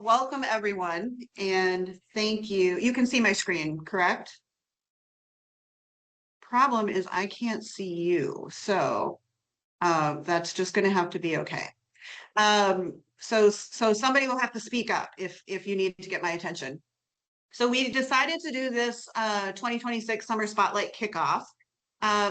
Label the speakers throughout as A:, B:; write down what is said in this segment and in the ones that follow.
A: Welcome everyone, and thank you. You can see my screen, correct? Problem is I can't see you, so that's just going to have to be okay. So somebody will have to speak up if you need to get my attention. So we decided to do this 2026 Summer Spotlight kickoff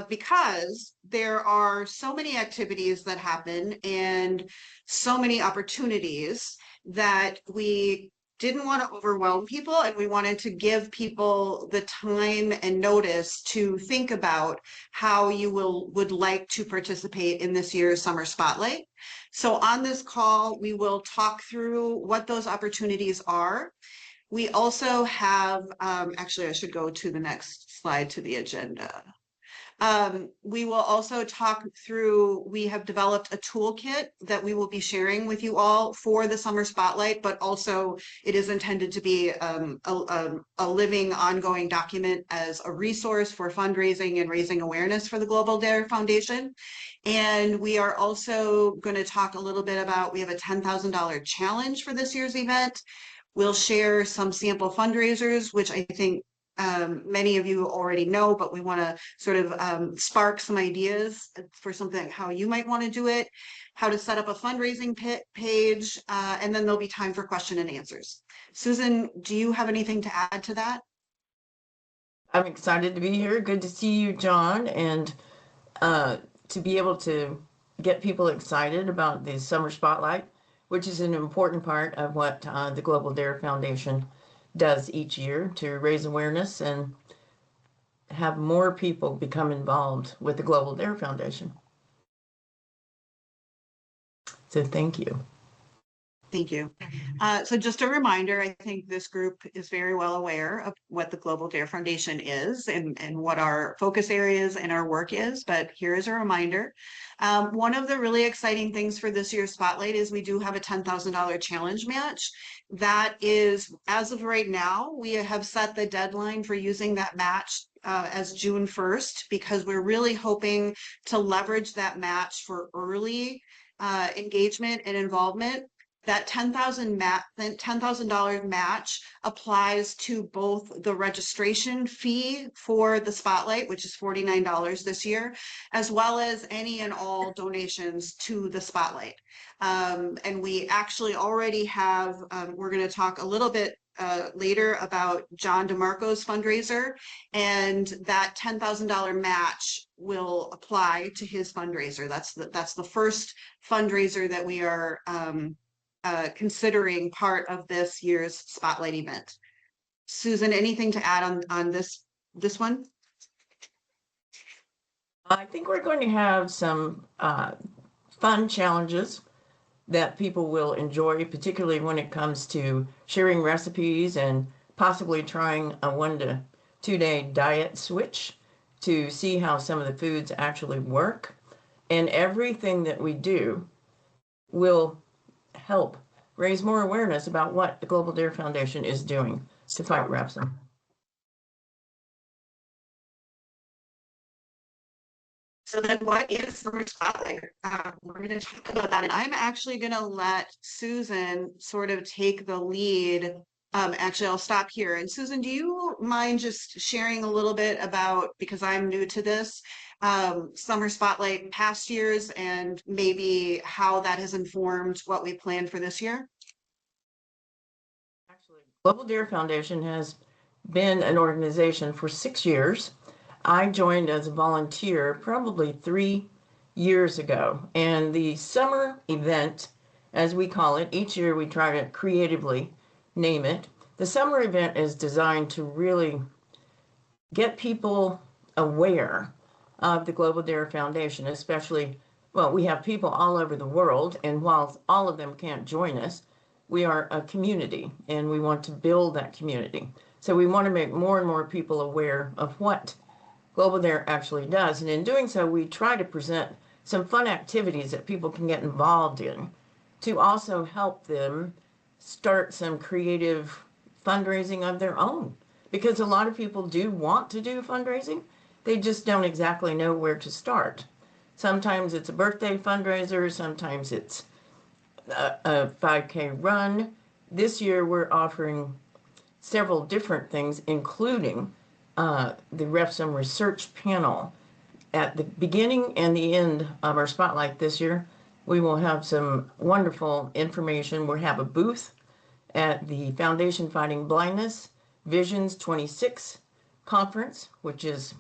A: because there are so many activities that happen and so many opportunities that we didn't want to overwhelm people, and we wanted to give people the time and notice to think about how you would like to participate in this year's Summer Spotlight. So on this call, we will talk through what those opportunities are. We also have, actually, I should go to the next slide to the agenda. We will also talk through, we have developed a toolkit that we will be sharing with you all for the Summer Spotlight, but also it is intended to be a living, ongoing document as a resource for fundraising and raising awareness for the Global Dare Foundation. And we are also going to talk a little bit about, we have a $10,000 challenge for this year's event. We'll share some sample fundraisers, which I think many of you already know, but we want to sort of spark some ideas for something, how you might want to do it, how to set up a fundraising page, and then there'll be time for question and answers. Susan, do you have anything to add to that?
B: I'm excited to be here. Good to see you, John, and to be able to get people excited about the Summer Spotlight, which is an important part of what the Global Dare Foundation does each year to raise awareness and have more people become involved with the Global Dare Foundation. So thank you.
A: Thank you. So just a reminder, I think this group is very well aware of what the Global Dare Foundation is and what our focus areas and our work is, but here is a reminder. One of the really exciting things for this year's Spotlight is we do have a $10,000 challenge match. That is, as of right now, we have set the deadline for using that match as June 1st, because we're really hoping to leverage that match for early engagement and involvement. That $10,000 match applies to both the registration fee for the Spotlight, which is $49 this year, as well as any and all donations to the Spotlight. And we actually already have, we're going to talk a little bit later about John DeMarco's fundraiser, and that $10,000 match will apply to his fundraiser. That's the first fundraiser that we are considering part of this year's Spotlight event. Susan, anything to add on this one?
B: I think we're going to have some fun challenges that people will enjoy, particularly when it comes to sharing recipes and possibly trying a 1 to 2 day diet switch to see how some of the foods actually work. And everything that we do will help raise more awareness about what the Global Dare Foundation is doing to fight Refsum.
A: So then what is Summer Spotlight? We're going to talk about that. And I'm actually going to let Susan sort of take the lead. Actually, I'll stop here. And Susan, do you mind just sharing a little bit about, because I'm new to this, Summer Spotlight past years and maybe how that has informed what we planned for this year?
B: Actually, Global Dare Foundation has been an organization for 6 years. I joined as a volunteer probably 3 years ago, and the summer event, as we call it, each year we try to creatively name it. The summer event is designed to really get people aware of the Global Dare Foundation, especially, well, we have people all over the world, and while all of them can't join us, we are a community, and we want to build that community. So we want to make more and more people aware of what Global Dare actually does. And in doing so, we try to present some fun activities that people can get involved in to also help them start some creative fundraising of their own. Because a lot of people do want to do fundraising, they just don't exactly know where to start. Sometimes it's a birthday fundraiser, sometimes it's a 5K run, this year we're offering several different things, including the Refsum Research Panel. At the beginning and the end of our spotlight this year, we will have some wonderful information. We'll have a booth at the Foundation Fighting Blindness Visions 26 conference, which is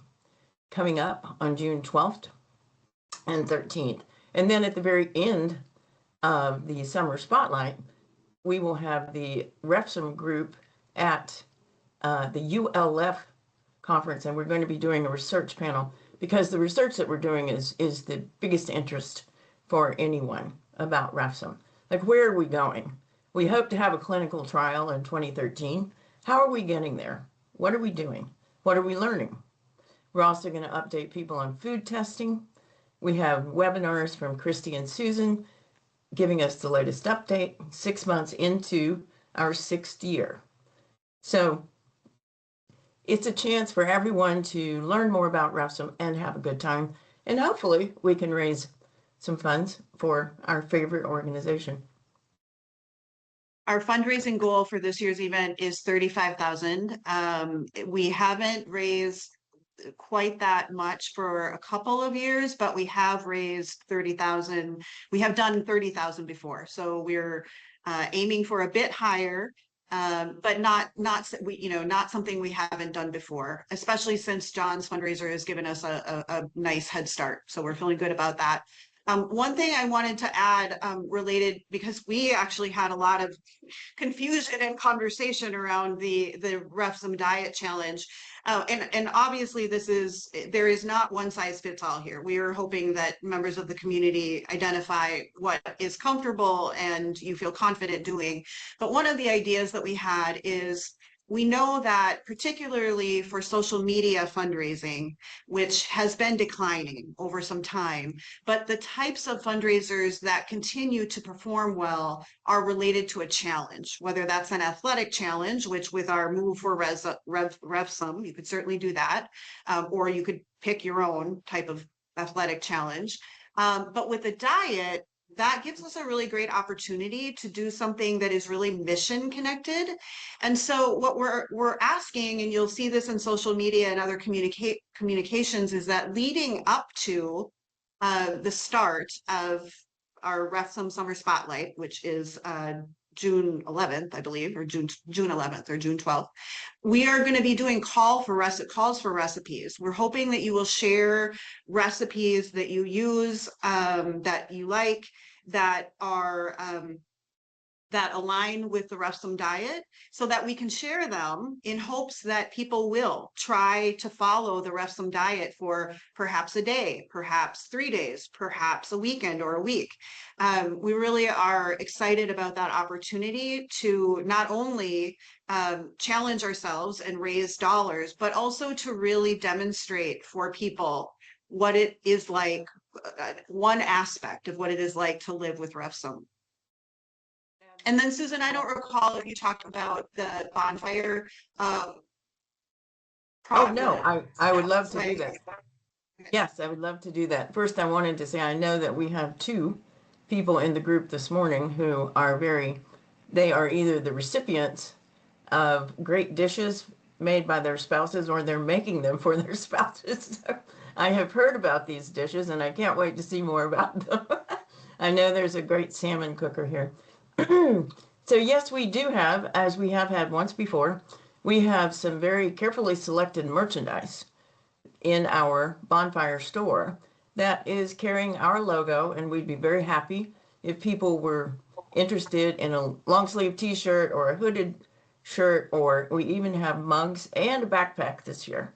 B: coming up on June 12th and 13th. And then at the very end of the summer spotlight, we will have the Refsum group at the ULF conference, and we're going to be doing a research panel because the research that we're doing is the biggest interest for anyone about Refsum. Like, where are we going? We hope to have a clinical trial in 2013. How are we getting there? What are we doing? What are we learning? We're also going to update people on food testing. We have webinars from Christy and Susan giving us the latest update 6 months into our 6th year. So it's a chance for everyone to learn more about Refsum and have a good time. And hopefully we can raise some funds for our favorite organization.
A: Our fundraising goal for this year's event is $35,000. We haven't raised quite that much for a couple of years, but we have raised 30,000. We have done 30,000 before, so we're aiming for a bit higher, but not something we haven't done before, especially since John's fundraiser has given us a nice head start. So we're feeling good about that. One thing I wanted to add related, because we actually had a lot of confusion and conversation around the Refsum Diet Challenge. And obviously there is not one size fits all here. We are hoping that members of the community identify what is comfortable and you feel confident doing. But one of the ideas that we had is, we know that particularly for social media fundraising, which has been declining over some time, but the types of fundraisers that continue to perform well are related to a challenge, whether that's an athletic challenge, which with our Move for Refsum, you could certainly do that, or you could pick your own type of athletic challenge. But with a diet, that gives us a really great opportunity to do something that is really mission connected. And so what we're asking, and you'll see this in social media and other communications, is that leading up to the start of our Refsum Summer Spotlight, which is June 11th, I believe, or June 11th or June 12th, we are going to be doing calls for recipes. We're hoping that you will share recipes that you use, that you like, that are that align with the Refsum diet, so that we can share them in hopes that people will try to follow the Refsum diet for perhaps a day, perhaps 3 days, perhaps a weekend or a week. We really are excited about that opportunity to not only challenge ourselves and raise dollars, but also to really demonstrate for people what it is like, one aspect of what it is like to live with Refsum. And then, Susan, I don't recall if you talked about the bonfire.
B: Oh, no, I would love to do that. Yes, I would love to do that. First, I wanted to say I know that we have 2 people in the group this morning who are they are either the recipients of great dishes made by their spouses, or they're making them for their spouses. So I have heard about these dishes and I can't wait to see more about them. I know there's a great salmon cooker here. So yes, we do have, as we have had once before, we have some very carefully selected merchandise in our bonfire store that is carrying our logo, and we'd be very happy if people were interested in a long sleeve t-shirt or a hooded shirt, or we even have mugs and a backpack this year.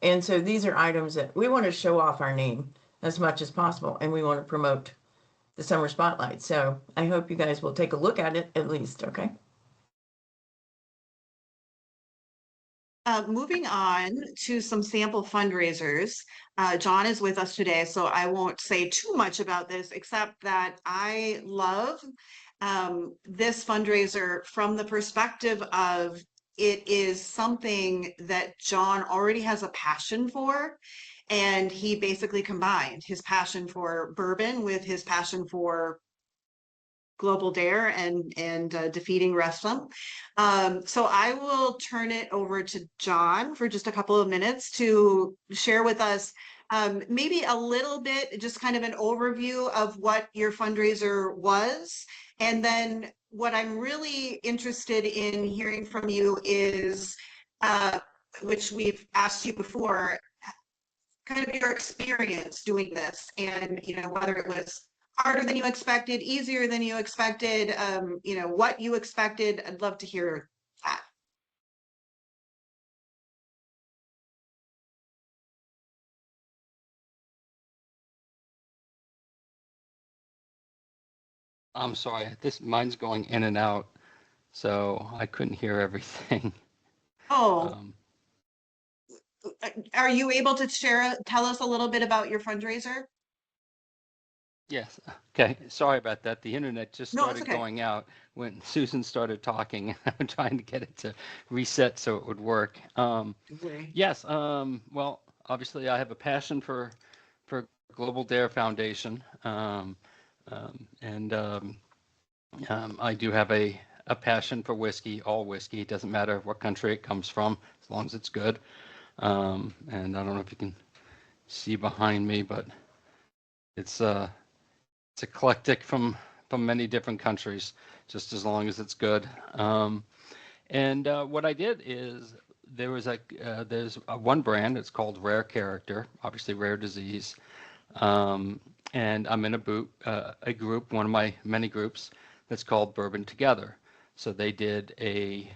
B: And so these are items that we want to show off our name as much as possible, and we want to promote the summer spotlight. So I hope you guys will take a look at it at least, okay?
A: Moving on to some sample fundraisers. John is with us today, so I won't say too much about this, except that I love this fundraiser from the perspective of, it is something that John already has a passion for. And he basically combined his passion for bourbon with his passion for Global Dare and defeating Refsum. So I will turn it over to John for just a couple of minutes to share with us maybe a little bit, just kind of an overview of what your fundraiser was. And then what I'm really interested in hearing from you is, which we've asked you before, kind of your experience doing this, and whether it was harder than you expected, easier than you expected, what you expected. I'd love to hear that.
C: I'm sorry, mine's going in and out, so I couldn't hear everything.
A: Oh,
C: Um,
A: are you able to tell us a little bit about your fundraiser?
C: yes, okay, sorry about that. The internet just
A: No, it's
C: started
A: okay.
C: going out when Susan started talking. I'm trying to get it to reset so it would work.
A: Don't worry.
C: Yes, well, obviously I have a passion for Global Dare Foundation, and I do have a passion for whiskey, all whiskey. It doesn't matter what country it comes from, as long as it's good. And I don't know if you can see behind me, but it's eclectic from many different countries, just as long as it's good. And what I did is there's one brand. It's called Rare Character, obviously Rare Disease. And I'm in a group, one of my many groups, that's called Bourbon Together. So they did a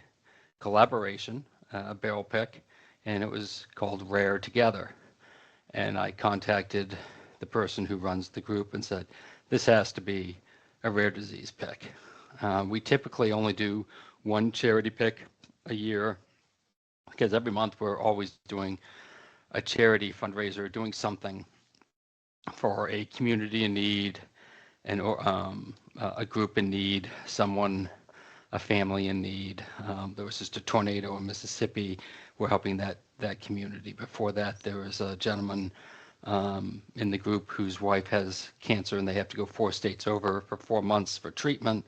C: collaboration, a barrel pick, and it was called Rare Together. And I contacted the person who runs the group and said, this has to be a rare disease pick. We typically only do one charity pick a year, because every month we're always doing a charity fundraiser, doing something for a community in need, and a group in need, a family in need. There was just a tornado in Mississippi. We're helping that community. Before that, there was a gentleman in the group whose wife has cancer, and they have to go 4 states over for 4 months for treatment.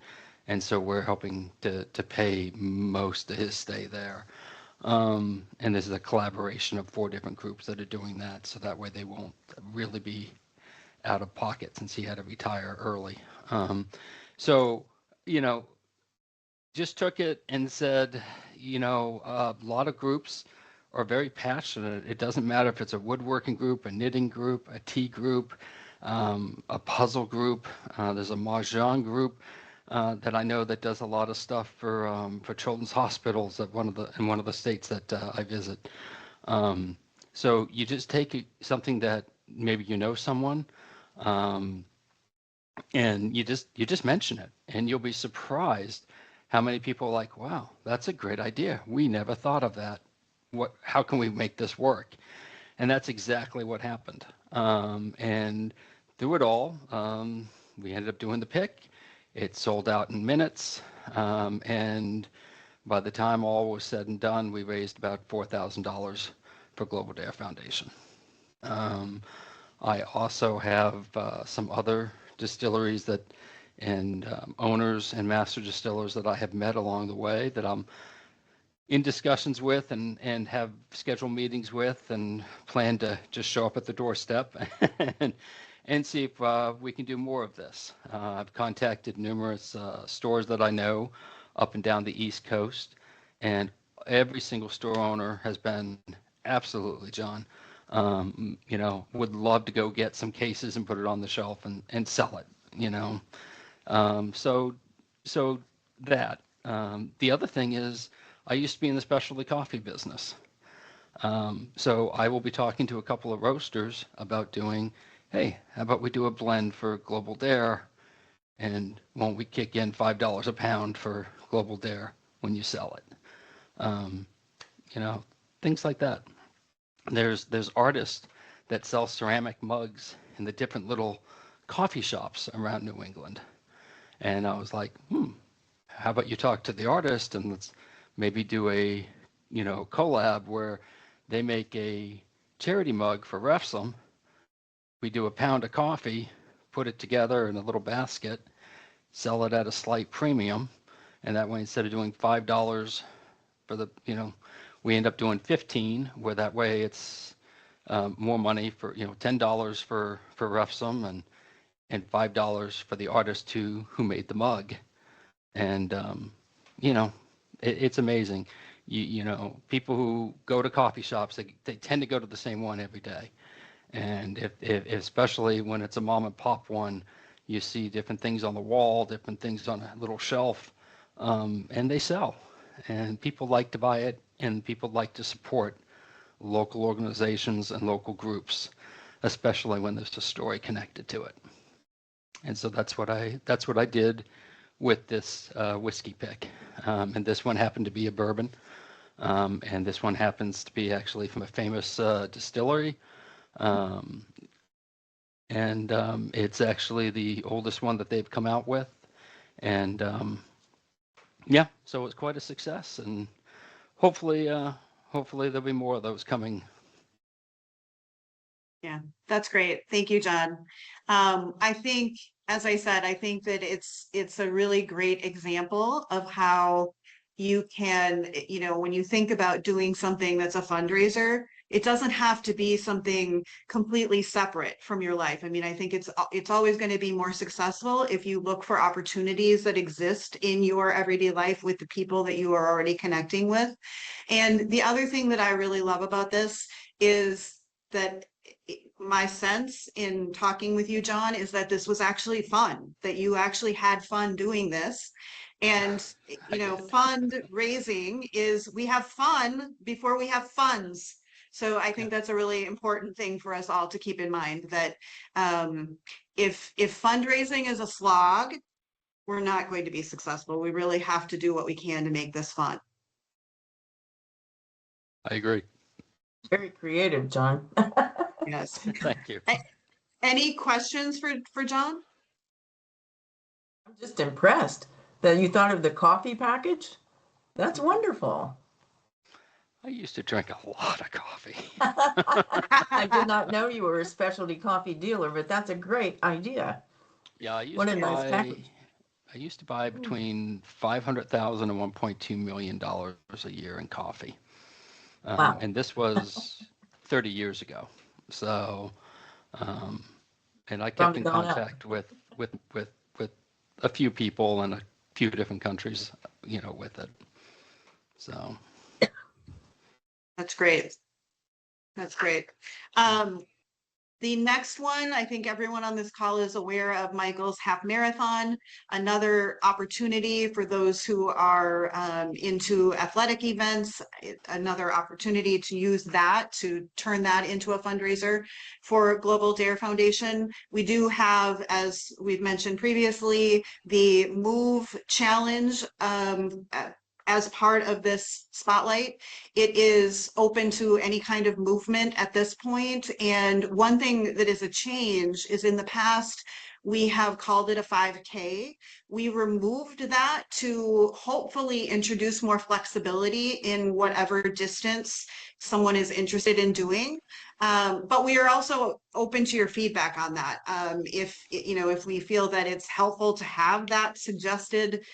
C: And so we're helping to pay most of his stay there. And this is a collaboration of 4 different groups that are doing that, so that way they won't really be out of pocket, since he had to retire early. So, just took it and said, a lot of groups are very passionate. It doesn't matter if it's a woodworking group, a knitting group, a tea group, a puzzle group. There's a mahjong group that I know that does a lot of stuff for children's hospitals in one of the states that I visit. So you just take something that maybe someone, and you just mention it, and you'll be surprised how many people are like, wow, that's a great idea. We never thought of that. How can we make this work? And that's exactly what happened. And through it all, we ended up doing the pick. It sold out in minutes. And by the time all was said and done, we raised about $4,000 for Global Dare Foundation. I also have some other distilleries and owners and master distillers that I have met along the way that I'm in discussions with and have scheduled meetings with, and plan to just show up at the doorstep and see if we can do more of this. I've contacted numerous stores that I know up and down the East Coast, and every single store owner has been absolutely, John, would love to go get some cases and put it on the shelf and sell it, So that. The other thing is, I used to be in the specialty coffee business. So I will be talking to a couple of roasters about doing, hey, how about we do a blend for Global Dare, and won't we kick in $5 a pound for Global Dare when you sell it? Things like that. There's artists that sell ceramic mugs in the different little coffee shops around New England. And I was like, how about you talk to the artist, and let's maybe do a, collab where they make a charity mug for Refsum. We do a pound of coffee, put it together in a little basket, sell it at a slight premium. And that way, instead of doing $5 for the, we end up doing 15, where that way it's more money for, $10 for Refsum and $5 for the artist who made the mug. And, it's amazing. People who go to coffee shops, they tend to go to the same one every day. And if especially when it's a mom and pop one, you see different things on the wall, different things on a little shelf, and they sell. And people like to buy it, and people like to support local organizations and local groups, especially when there's a story connected to it. And so that's what I did with this whiskey pick. And this one happened to be a bourbon. And this one happens to be actually from a famous distillery. It's actually the oldest one that they've come out with. And yeah, so it's quite a success. And hopefully there'll be more of those coming.
A: Yeah, that's great. Thank you, John. I think, as I said, I think that it's a really great example of how you can, when you think about doing something that's a fundraiser, it doesn't have to be something completely separate from your life. I mean, I think it's always going to be more successful if you look for opportunities that exist in your everyday life with the people that you are already connecting with. And the other thing that I really love about this is that my sense in talking with you, John, is that this was actually fun, that you actually had fun doing this. And, fundraising is we have fun before we have funds. So I think that's a really important thing for us all to keep in mind, that if fundraising is a slog, we're not going to be successful. We really have to do what we can to make this fun.
C: I agree.
B: Very creative, John.
A: Yes.
C: Thank you.
A: Any questions for John?
B: I'm just impressed that you thought of the coffee package. That's wonderful.
C: I used to drink a lot of coffee.
B: I did not know you were a specialty coffee dealer, but that's a great idea.
C: Yeah,
B: What a nice package.
C: I used to buy between $500,000 and $1.2 million a year in coffee.
B: Wow.
C: And this was 30 years ago. So, and I kept in contact with a few people in a few different countries, with it. So.
A: That's great. That's great. The next one, I think everyone on this call is aware of Michael's half marathon, another opportunity for those who are into athletic events, another opportunity to use that to turn that into a fundraiser for Global Dare Foundation. We do have, as we've mentioned previously, the Move Challenge as part of this spotlight. It is open to any kind of movement at this point. And one thing that is a change is, in the past, we have called it a 5K. We removed that to hopefully introduce more flexibility in whatever distance someone is interested in doing. But we are also open to your feedback on that. If we feel that it's helpful to have that suggested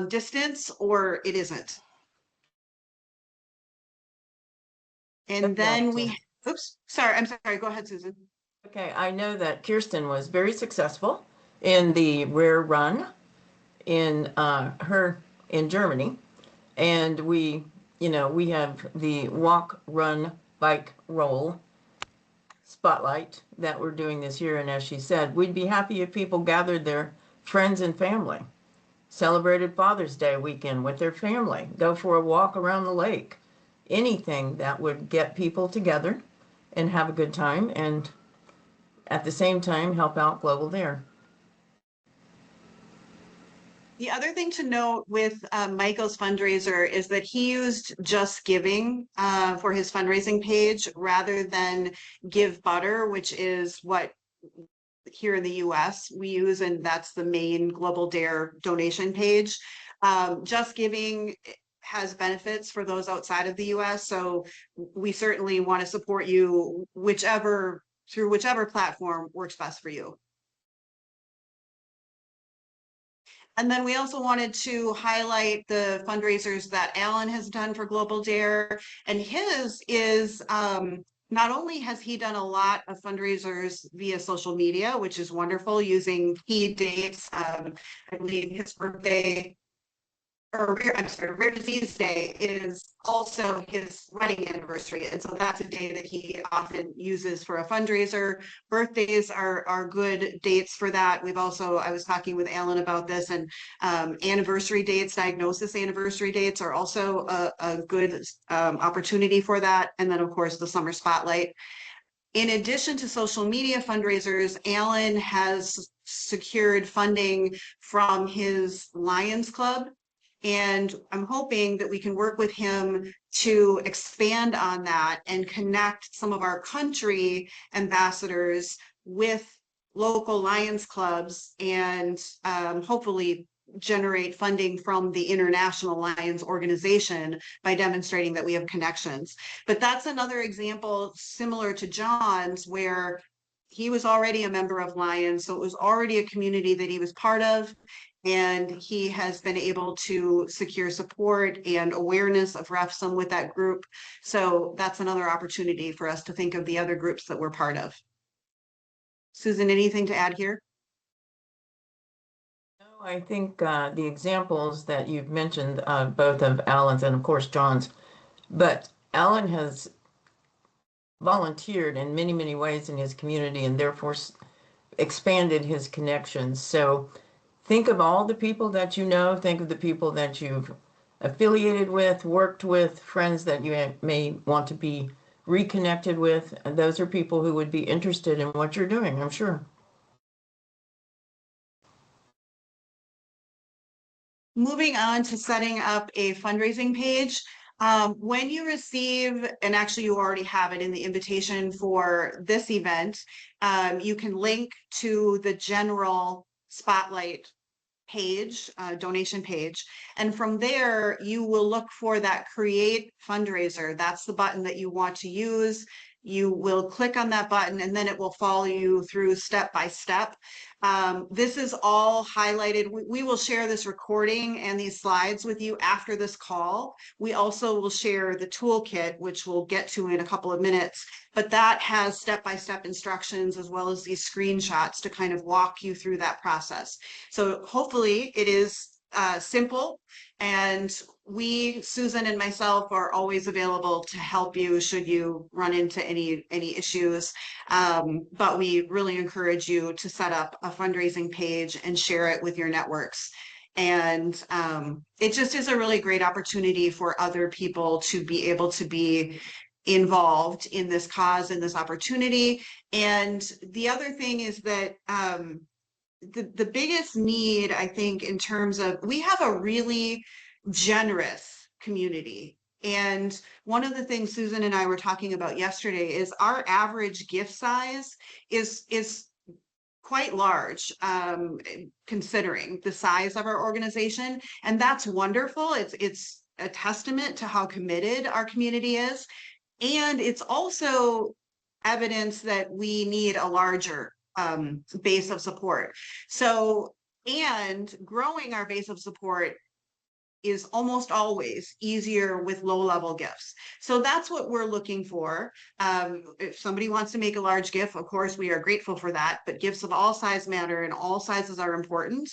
A: distance, or it isn't. And then I'm sorry, go ahead, Susan.
B: Okay, I know that Kirsten was very successful in the rare run in Germany. And we have the walk, run, bike, roll spotlight that we're doing this year. And as she said, we'd be happy if people gathered their friends and family, celebrated Father's Day weekend with their family, go for a walk around the lake, anything that would get people together and have a good time, and at the same time help out Global Dare.
A: The other thing to note with Michael's fundraiser is that he used Just Giving for his fundraising page rather than Give Butter, which is what here in the US we use, and that's the main Global Dare donation page. Just Giving has benefits for those outside of the US, so we certainly want to support you through whichever platform works best for you. And then we also wanted to highlight the fundraisers that Alan has done for Global Dare. And his is not only has he done a lot of fundraisers via social media, which is wonderful, using key dates. I believe his birthday, or I'm sorry, Rare Disease Day is also his wedding anniversary. And so that's a day that he often uses for a fundraiser. Birthdays are good dates for that. We've also, I was talking with Alan about this, and anniversary dates, diagnosis anniversary dates are also a good opportunity for that. And then of course the summer spotlight. In addition to social media fundraisers, Alan has secured funding from his Lions Club. And I'm hoping that we can work with him to expand on that and connect some of our country ambassadors with local Lions clubs, and hopefully generate funding from the International Lions organization by demonstrating that we have connections. But that's another example similar to John's, where he was already a member of Lions, so it was already a community that he was part of, and he has been able to secure support and awareness of Refsum with that group. So that's another opportunity for us to think of the other groups that we're part of. Susan, anything to add here?
B: No, I think the examples that you've mentioned, both of Alan's and of course John's, but Alan has volunteered in many, many ways in his community and therefore expanded his connections. So think of all the people that you know, think of the people that you've affiliated with, worked with, friends that you may want to be reconnected with. And those are people who would be interested in what you're doing, I'm sure.
A: Moving on to setting up a fundraising page. When you receive, and actually you already have it in the invitation for this event, you can link to the general spotlight page, donation page. And from there, you will look for that create fundraiser. That's the button that you want to use. You will click on that button and then it will follow you through step by step. This is all highlighted. We will share this recording and these slides with you after this call. We also will share the toolkit, which we'll get to in a couple of minutes, but that has step-by-step instructions as well as these screenshots to kind of walk you through that process. So hopefully it is simple, and we, Susan and myself, are always available to help you should you run into any issues. But we really encourage you to set up a fundraising page and share it with your networks. And it just is a really great opportunity for other people to be able to be involved in this cause and this opportunity. And the other thing is that the biggest need, I think, in terms of, we have a really generous community. And one of the things Susan and I were talking about yesterday is our average gift size is quite large, considering the size of our organization. And that's wonderful. It's a testament to how committed our community is. And it's also evidence that we need a larger base of support. So, and growing our base of support is almost always easier with low-level gifts. So that's what we're looking for. If somebody wants to make a large gift, of course, we are grateful for that, but gifts of all sizes matter and all sizes are important.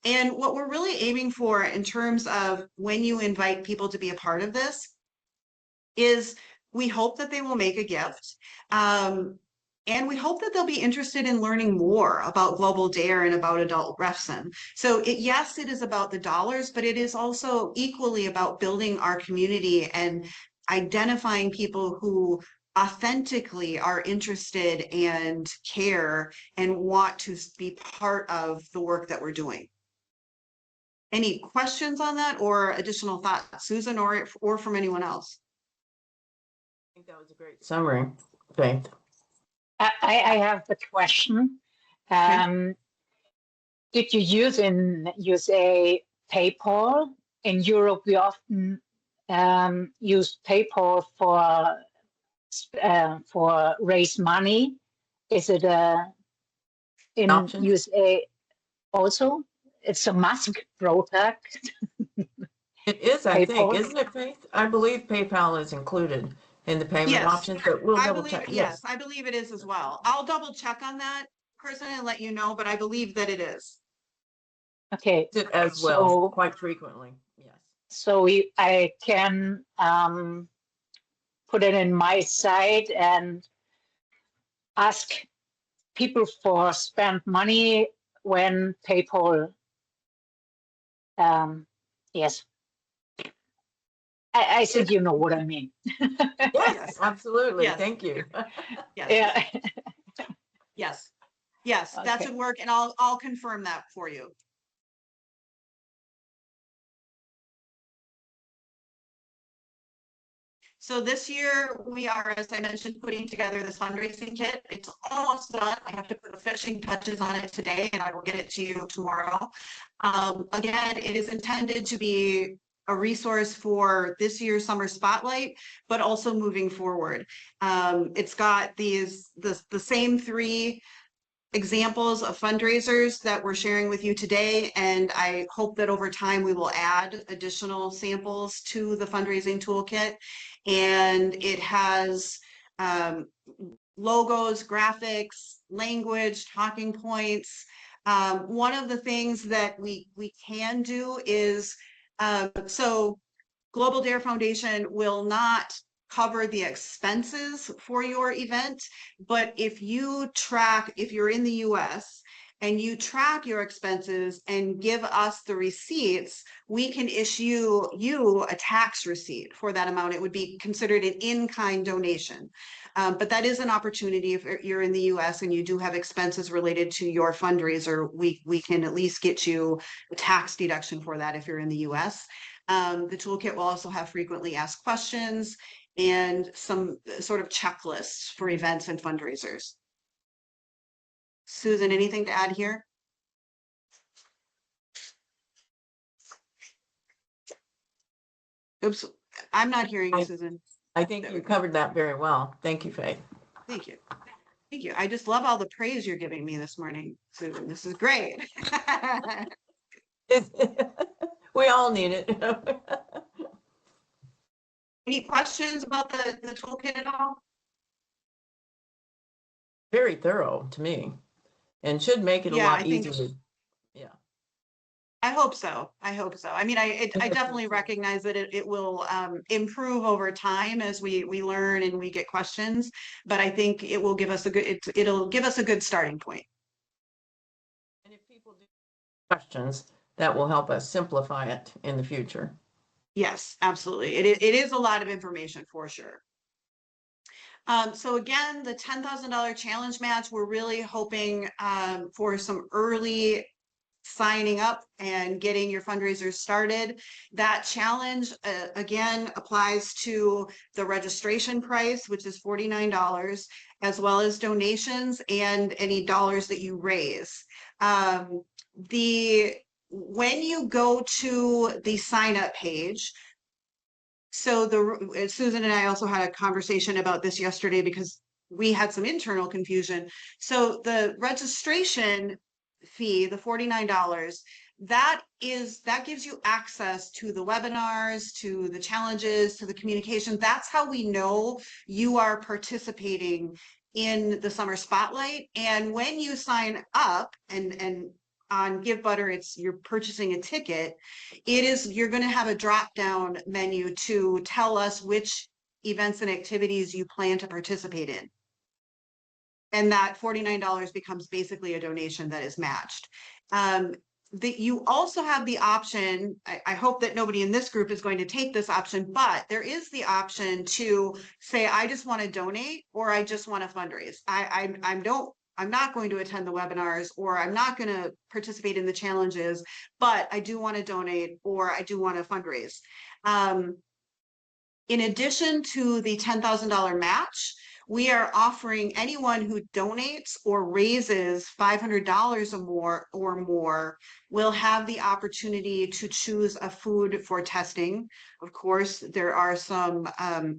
A: And what we're really aiming for in terms of when you invite people to be a part of this is we hope that they will make a gift. And we hope that they'll be interested in learning more about Global Dare and about adult Refsum. So yes, it is about the dollars, but it is also equally about building our community and identifying people who authentically are interested and care and want to be part of the work that we're doing. Any questions on that or additional thoughts, Susan, or from anyone else?
B: I think that was a great summary, Faith.
D: I have the question. Did you use in USA PayPal? In Europe, we often use PayPal for raise money. Is it in
B: Option?
D: USA also? it's a mask product.
B: It is, I think,
D: PayPal.
B: isn't it, Faith? I believe PayPal is included in the payment
A: Yes,
B: options, but we'll
A: I
B: double
A: believe,
B: check.
A: yes, I believe it is as well. I'll double check on that, Kristen, and let you know, but I believe that it is.
D: Okay,
B: It as well,
D: so
B: quite frequently. Yes.
D: I can put it in my site and ask people for spend money when PayPal. Yes, I think you know what I mean.
B: Yes,
A: Yes.
B: absolutely.
A: Yes.
B: Thank you.
A: Yes,
D: Yeah.
A: yes, yes, that
D: Okay.
A: should work, and I'll confirm that for you. So this year, we are, as I mentioned, putting together this fundraising kit. It's almost done. I have to put the finishing touches on it today, and I will get it to you tomorrow. Again, it is intended to be a resource for this year's summer spotlight, but also moving forward. It's got the same three examples of fundraisers that we're sharing with you today, and I hope that over time we will add additional samples to the fundraising toolkit. And it has logos, graphics, language, talking points. One of the things that we can do is, so Global Dare Foundation will not cover the expenses for your event, but if you're in the US and you track your expenses and give us the receipts, we can issue you a tax receipt for that amount. It would be considered an in-kind donation. But that is an opportunity if you're in the US and you do have expenses related to your fundraiser, we can at least get you a tax deduction for that if you're in the US. The toolkit will also have frequently asked questions and some sort of checklists for events and fundraisers. Susan, anything to add here? Oops, I'm not hearing you, Susan.
B: I think you covered that very well. Thank you, Faith.
A: Thank you. Thank you. I just love all the praise you're giving me this morning, Susan. This is great.
B: We all need it.
A: Any questions about the toolkit at all?
B: Very thorough to me, and should make it a
A: Yeah,
B: lot
A: I think-
B: easier. Yeah.
A: I hope so. I hope so. I mean, I definitely recognize that it will improve over time as we learn and we get questions, but I think it will give us it'll give us a good starting point.
B: And if people do questions, that will help us simplify it in the future.
A: Yes, absolutely. It is a lot of information for sure. So again, the $10,000 challenge match, we're really hoping for some early signing up and getting your fundraisers started. That challenge, again, applies to the registration price, which is $49, as well as donations and any dollars that you raise. When you go to the sign up page, so Susan and I also had a conversation about this yesterday because we had some internal confusion. So the registration fee, the $49, that gives you access to the webinars, to the challenges, to the communication. That's how we know you are participating in the summer spotlight. And when you sign up and on Give Butter, you're purchasing a ticket, you're going to have a drop down menu to tell us which events and activities you plan to participate in. And that $49 becomes basically a donation that is matched. You also have the option, I hope that nobody in this group is going to take this option, but there is the option to say, I just want to donate, or I just want to fundraise. I'm not going to attend the webinars, or I'm not going to participate in the challenges, but I do want to donate, or I do want to fundraise. In addition to the $10,000 match, we are offering anyone who donates or raises $500 or more will have the opportunity to choose a food for testing. Of course, there are some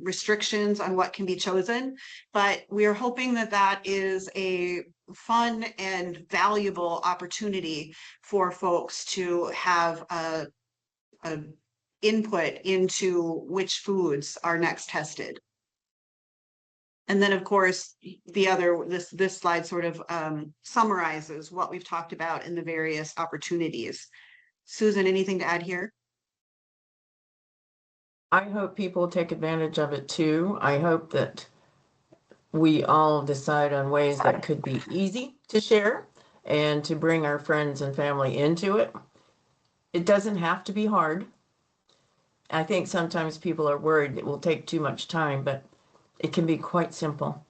A: restrictions on what can be chosen, but we are hoping that is a fun and valuable opportunity for folks to have a input into which foods are next tested. And then, of course, this slide sort of summarizes what we've talked about in the various opportunities. Susan, anything to add here?
B: I hope people take advantage of it too. I hope that we all decide on ways that could be easy to share and to bring our friends and family into it. It doesn't have to be hard. I think sometimes people are worried it will take too much time, but it can be quite simple.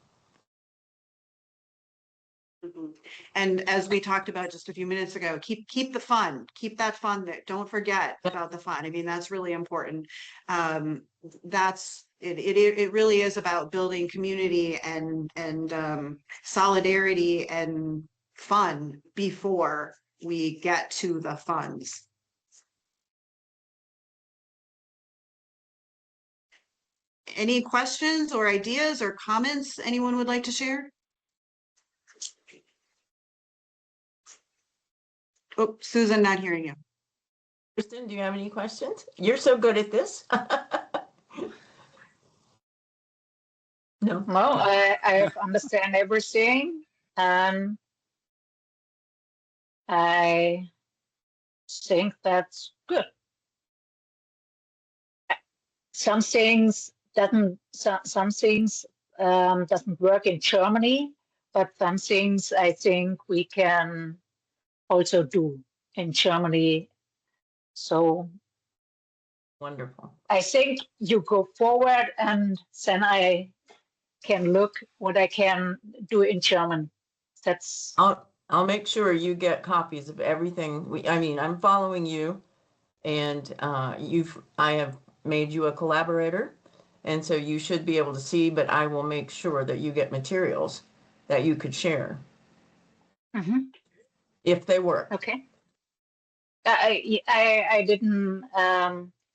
A: Mhm. And as we talked about just a few minutes ago, keep the fun, keep that fun there. Don't forget about the fun. I mean, that's really important. It really is about building community and solidarity and fun before we get to the funds. Any questions or ideas or comments anyone would like to share? Oh, Susan, not hearing you.
B: Kristen, do you have any questions? You're so good at this. No.
D: No, I understand everything. I think that's good. Some things doesn't work in Germany, but some things I think we can also do in Germany. So
B: Wonderful.
D: I think you go forward, and then I can look what I can do in German. That's
B: I'll make sure you get copies of everything. I'm following you, and I have made you a collaborator, and so you should be able to see, but I will make sure that you get materials that you could share if they work.
D: okay. I didn't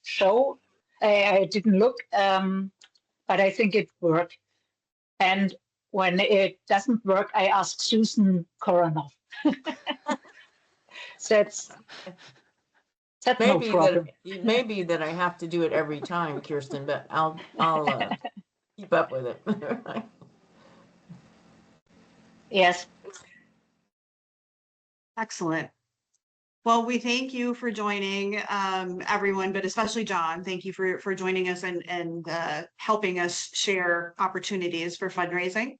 D: show. I didn't look, but I think it worked. And when it doesn't work, I ask Susan Koronoff. That's no problem.
B: It may be that I have to do it every time, Kirsten, but I'll keep up with it.
D: Yes.
A: Excellent. Well, we thank you for joining, everyone, but especially John. Thank you for joining us and helping us share opportunities for fundraising.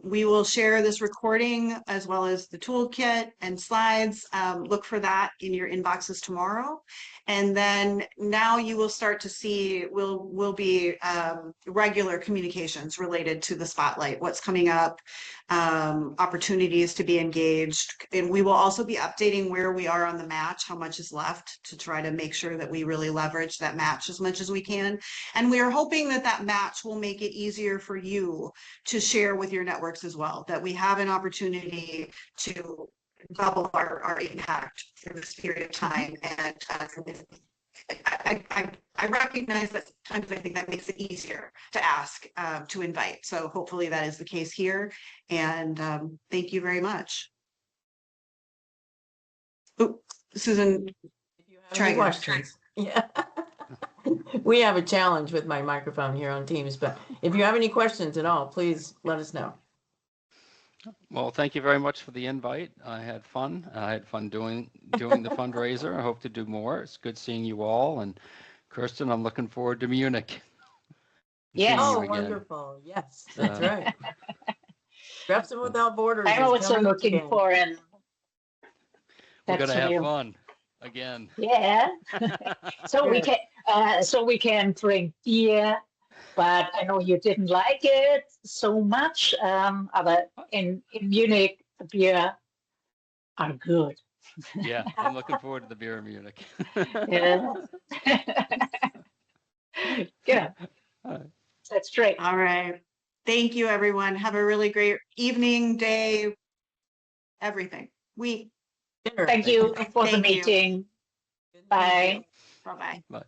A: We will share this recording as well as the toolkit and slides. Look for that in your inboxes tomorrow. And then now you will start to see, will be regular communications related to the spotlight, what's coming up, opportunities to be engaged. And we will also be updating where we are on the match, how much is left, to try to make sure that we really leverage that match as much as we can. And we are hoping that that match will make it easier for you to share with your networks as well, that we have an opportunity to double our impact for this period of time. And I recognize that sometimes I think that makes it easier to ask, to invite. So hopefully that is the case here. And thank you very much. Oh, Susan,
B: If you have
A: try
B: any
A: again.
B: questions. Yeah. We have a challenge with my microphone here on Teams, but if you have any questions at all, please let us know.
C: Well, thank you very much for the invite. I had fun. I had fun doing the fundraiser. I hope to do more. It's good seeing you all. And Kirsten, I'm looking forward to Munich.
D: Yes.
B: Oh, wonderful. Yes, that's right. Refsum Without Borders.
D: I'm also looking for an.
C: We're going to have fun again.
D: Yeah. So we can drink beer, but I know you didn't like it so much. But in Munich, the beer are good.
C: Yeah, I'm looking forward to the beer in Munich.
D: Yeah. Yeah. That's great.
A: All right. Thank you, everyone. Have a really great evening, day, everything.
D: Thank you for the meeting. Bye.
A: Bye-bye.
C: Bye.